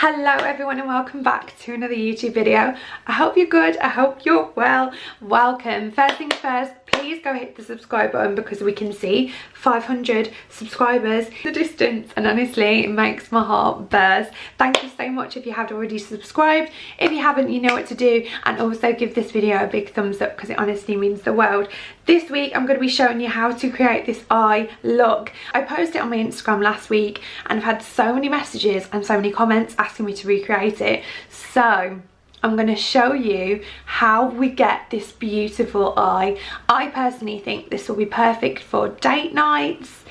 Hello everyone and welcome back to another YouTube video. I hope you're good, I hope you're well. Welcome. First things first, please go hit the subscribe button because we can see 500 subscribers in the distance and honestly it makes my heart burst. Thank you so much if you have already subscribed. If you haven't, you know what to do, and also give this video a big thumbs up because it honestly means the world. This week I'm going to be showing you how to create this eye look. I posted it on my Instagram last week and I've had so many messages and so many comments asking me to recreate it, so I'm going to show you how we get this beautiful eye. I personally think this will be perfect for date nights,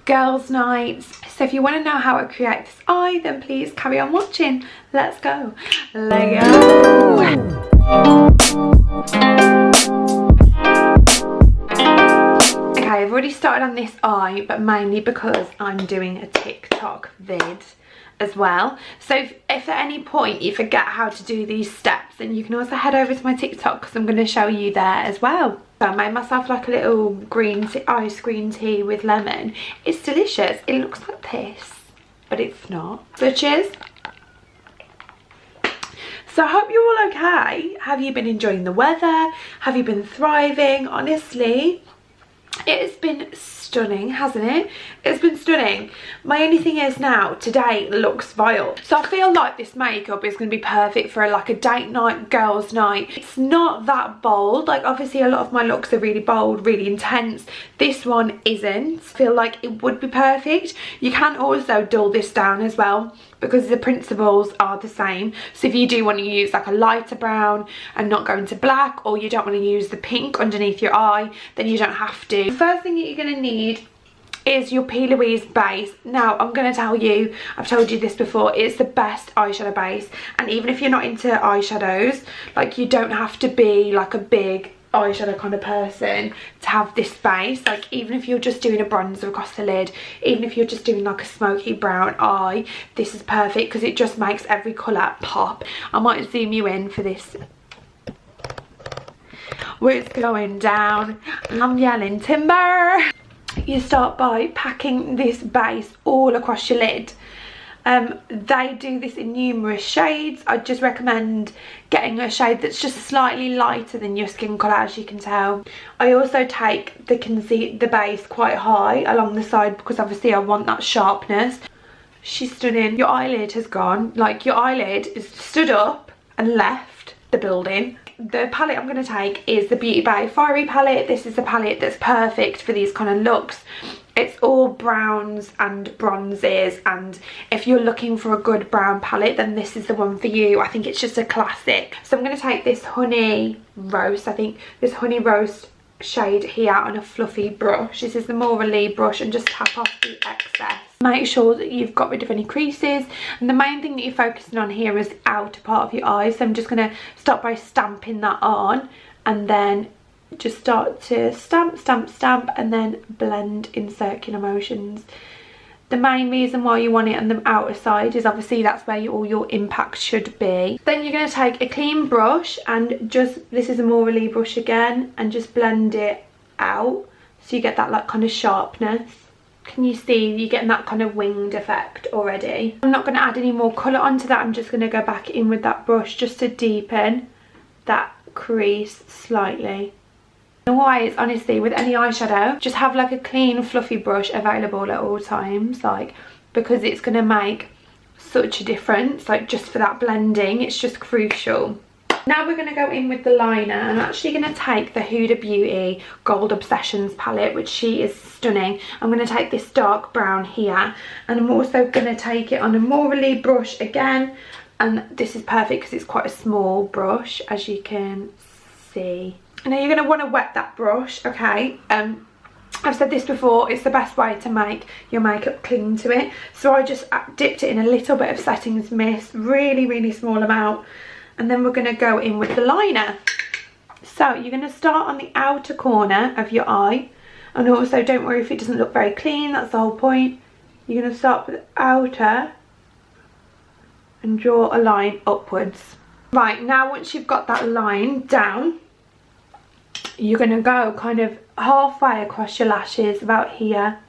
girls nights. So if you want to know how I create this eye, then please carry on watching. Let's go. Let's go. Okay, I've already started on this eye, but mainly because I'm doing a TikTok vid as well. So if at any point you forget how to do these steps, then you can also head over to my TikTok because I'm going to show you there as well. So I made myself like a little green tea, ice green tea with lemon. It's delicious. It looks like this, but it's not. So cheers. So I hope you're all okay. Have you been enjoying the weather? Have you been thriving? Honestly, it's been stunning, hasn't it? It's been stunning. My only thing is now, today looks vile. So I feel like this makeup is going to be perfect for like a date night, girls night. It's not that bold. Like obviously a lot of my looks are really bold, really intense. This one isn't. I feel like it would be perfect. You can also dull this down as well because the principles are the same. So if you do want to use like a lighter brown and not go into black, or you don't want to use the pink underneath your eye, then you don't have to. The first thing that you're going to need is your Plouise Base. Now I'm going to tell you, I've told you this before, it's the best eyeshadow base, and even if you're not into eyeshadows, like you don't have to be like a big eyeshadow kind of person to have this base. Like even if you're just doing a bronzer across the lid, even if you're just doing like a smoky brown eye, this is perfect because it just makes every colour pop. I might zoom you in for this where it's going down. I'm yelling timber. You start by packing this base all across your lid. They do this in numerous shades. I just recommend getting a shade that's just slightly lighter than your skin colour, as you can tell. I also take the base quite high along the side because obviously I want that sharpness. She's stunning. Your eyelid has gone, like your eyelid is stood up and left the building. The palette I'm going to take is the Beauty Bay Fiery palette. This is a palette that's perfect for these kind of looks. It's all browns and bronzes, and if you're looking for a good brown palette, then this is the one for you. I think it's just a classic. So I'm going to take this Honey Roast, I think this Honey Roast shade here on a fluffy brush. This is the Morally brush, and just tap off the excess. Make sure that you've got rid of any creases, and the main thing that you're focusing on here is the outer part of your eye. So I'm just going to start by stamping that on, and then just start to stamp, stamp, stamp, and then blend in circular motions. The main reason why you want it on the outer side is obviously that's where all your impact should be. Then you're going to take a clean brush and just, this is a Morally brush again, and just blend it out so you get that like kind of sharpness. Can you see you're getting that kind of winged effect already? I'm not going to add any more colour onto that. I'm just going to go back in with that brush just to deepen that crease slightly. Always, honestly, with any eyeshadow, just have like a clean fluffy brush available at all times, like, because it's going to make such a difference, like just for that blending. It's just crucial. Now we're going to go in with the liner. I'm actually going to take the Huda Beauty Gold Obsessions palette, which she is stunning. I'm going to take this dark brown here, and I'm also going to take it on a Morally brush again, and this is perfect because it's quite a small brush, as you can see. Now you're going to want to wet that brush, okay? I've said this before, it's the best way to make your makeup cling to it. So I just dipped it in a little bit of settings mist, really small amount, and then we're going to go in with the liner. So you're going to start on the outer corner of your eye, and also don't worry if it doesn't look very clean, that's the whole point. You're going to start with the outer and draw a line upwards. Right, now once you've got that line down, you're going to go kind of halfway across your lashes, about here,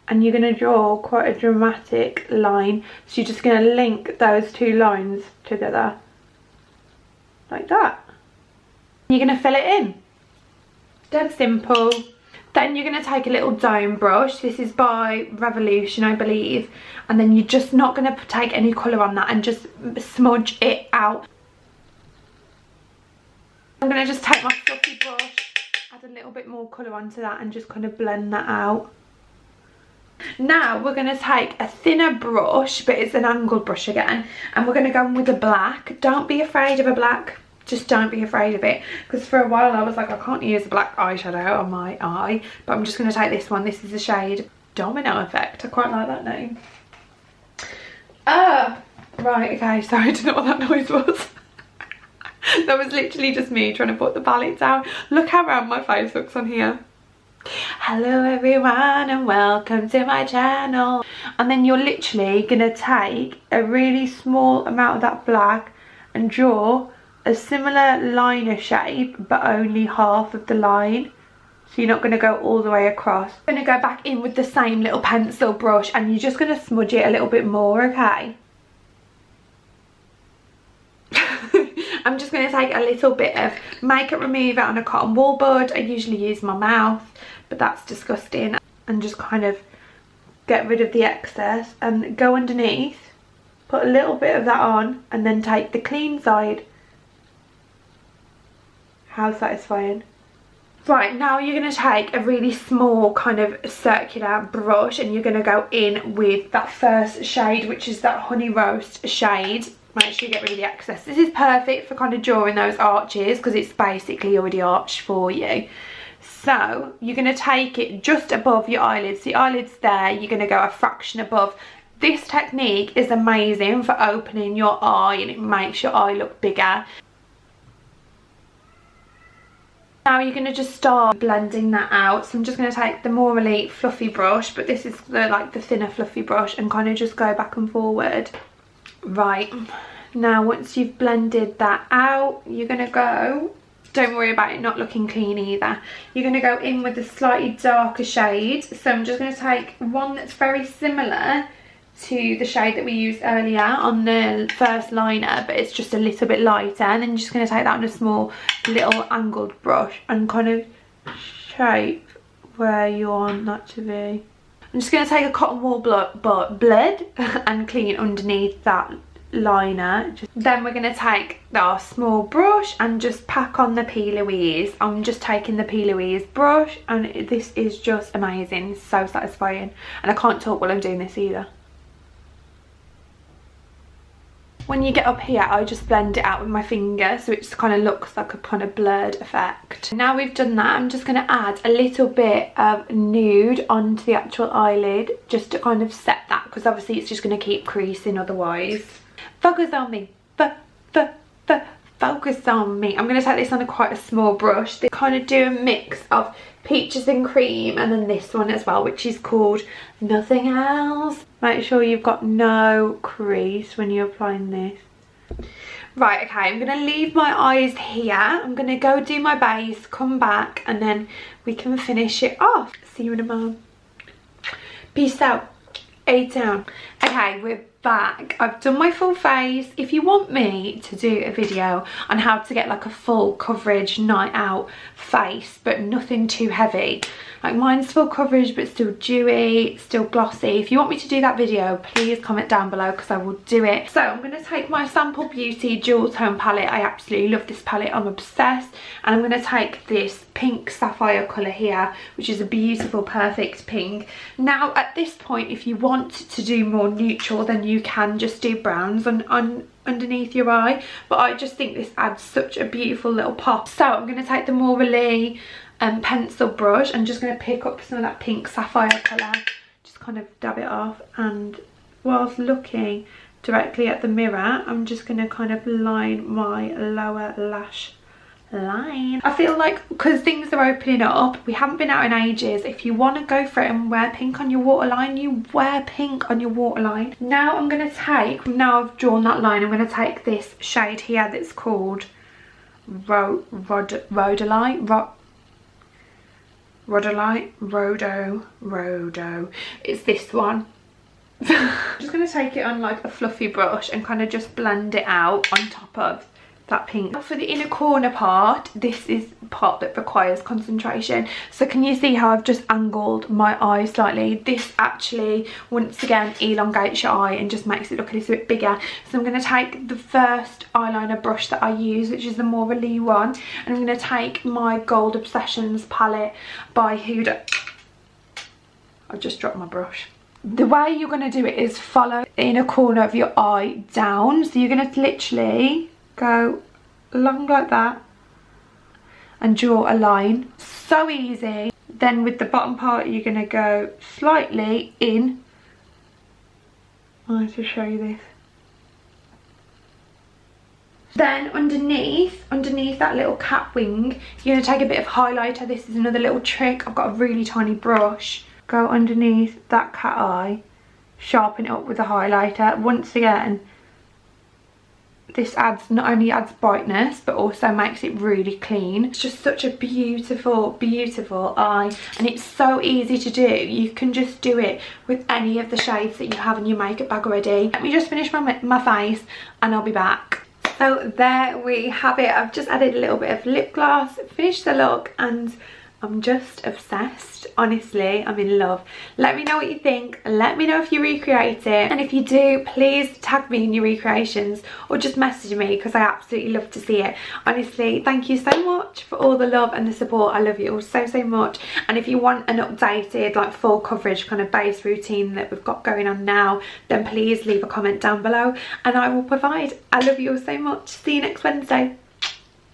and you're going to draw quite a dramatic line. So you're just going to link those two lines together like that. You're going to fill it in. Dead simple. Then you're going to take a little dome brush. This is by Revolution, I believe. And then you're just not going to take any colour on that and just smudge it out. I'm going to just take my fluffy brush, add a little bit more colour onto that and just kind of blend that out. Now we're going to take a thinner brush, but it's an angled brush again. And we're going to go in with a black. Don't be afraid of a black. Just don't be afraid of it, because for a while I was like, I can't use a black eyeshadow on my eye, but I'm just going to take this one. This is the shade Domino Effect. I quite like that name. Right, okay, sorry, I don't know what that noise was. That was literally just me trying to put the palette down. Look how round my face looks on here. Hello everyone and welcome to my channel. And then you're literally going to take a really small amount of that black and draw a similar liner shape, but only half of the line. So you're not going to go all the way across. I'm going to go back in with the same little pencil brush and you're just going to smudge it a little bit more, okay? I'm just going to take a little bit of makeup remover on a cotton wool bud. I usually use my mouth, but that's disgusting. And just kind of get rid of the excess and go underneath, put a little bit of that on, and then take the clean side. How satisfying. Right, now you're going to take a really small kind of circular brush and you're going to go in with that first shade, which is that Honey Roast shade. Make sure you get rid of the excess. This is perfect for kind of drawing those arches because it's basically already arched for you. So you're going to take it just above your eyelids. The eyelids there, you're going to go a fraction above. This technique is amazing for opening your eye and it makes your eye look bigger. Now you're going to just start blending that out. So I'm just going to take the more really fluffy brush, but this is like the thinner fluffy brush, and kind of just go back and forward. Right, now once you've blended that out, you're going to go, don't worry about it not looking clean either. You're going to go in with a slightly darker shade. So I'm just going to take one that's very similar to the shade that we used earlier on the first liner, but it's just a little bit lighter, and then you're just going to take that on a small little angled brush and kind of shape where you want that to be. I'm just going to take a cotton wool blend and clean underneath that liner. Then we're going to take our small brush and just pack on the Plouise. I'm just taking the Plouise brush and this is just amazing, so satisfying, and I can't talk while I'm doing this either. When you get up here, I just blend it out with my finger so it just kind of looks like a kind of blurred effect. Now we've done that, I'm just going to add a little bit of nude onto the actual eyelid just to kind of set that, because obviously it's just going to keep creasing otherwise. Focus on me. Focus on me. I'm going to take this on quite a small brush. They kind of do a mix of peaches and cream, and then this one as well, which is called Nothing Else. Make sure you've got no crease when you're applying this. Right, okay, I'm going to leave my eyes here. I'm going to go do my base, come back, and then we can finish it off. See you in a moment. Peace out. A-town. Okay, we're back. I've done my full face. If you want me to do a video on how to get like a full coverage night out face, but nothing too heavy, like mine's full coverage but still dewy, still glossy, if you want me to do that video, please comment down below because I will do it. So I'm going to take my Sample Beauty dual tone palette. I absolutely love this palette, I'm obsessed, and I'm going to take this pink sapphire colour here, which is a beautiful perfect pink. Now at this point, if you want to do more neutral, then you can just do browns on underneath your eye, but I just think this adds such a beautiful little pop. So I'm going to take the more really pencil brush. I'm just going to pick up some of that pink sapphire colour, just kind of dab it off, and whilst looking directly at the mirror, I'm just going to kind of line my lower lash line. I feel like because things are opening up, we haven't been out in ages, if you want to go for it and wear pink on your waterline, you wear pink on your waterline. Now I'm going to take, now I've drawn that line, I'm going to take this shade here that's called Rhodolite. Rhodolite, Rhodo. It's this one. I'm just going to take it on like a fluffy brush and kind of just blend it out on top of that pink. For the inner corner part, this is the part that requires concentration. So can you see how I've just angled my eye slightly? This actually, once again, elongates your eye and just makes it look a little bit bigger. So I'm going to take the first eyeliner brush that I use, which is the Morally one, and I'm going to take my Gold Obsessions palette by Huda. I've just dropped my brush. The way you're going to do it is follow the inner corner of your eye down. So you're going to literally go along like that and draw a line. So easy. Then with the bottom part, you're going to go slightly in. I want to show you this. Then underneath that little cat wing, you're going to take a bit of highlighter. This is another little trick. I've got a really tiny brush. Go underneath that cat eye, sharpen it up with a highlighter. Once again, this not only adds brightness but also makes it really clean. It's just such a beautiful eye, and it's so easy to do. You can just do it with any of the shades that you have in your makeup bag already. Let me just finish my face and I'll be back. So there we have it. I've just added a little bit of lip gloss, finished the look, and I'm just obsessed. Honestly, I'm in love. Let me know what you think. Let me know if you recreate it, and if you do, please tag me in your recreations or just message me, because I absolutely love to see it. Honestly, thank you so much for all the love and the support. I love you all so much. And if you want an updated, like, full coverage kind of base routine that we've got going on now, then please leave a comment down below and I will provide. I love you all so much. See you next Wednesday.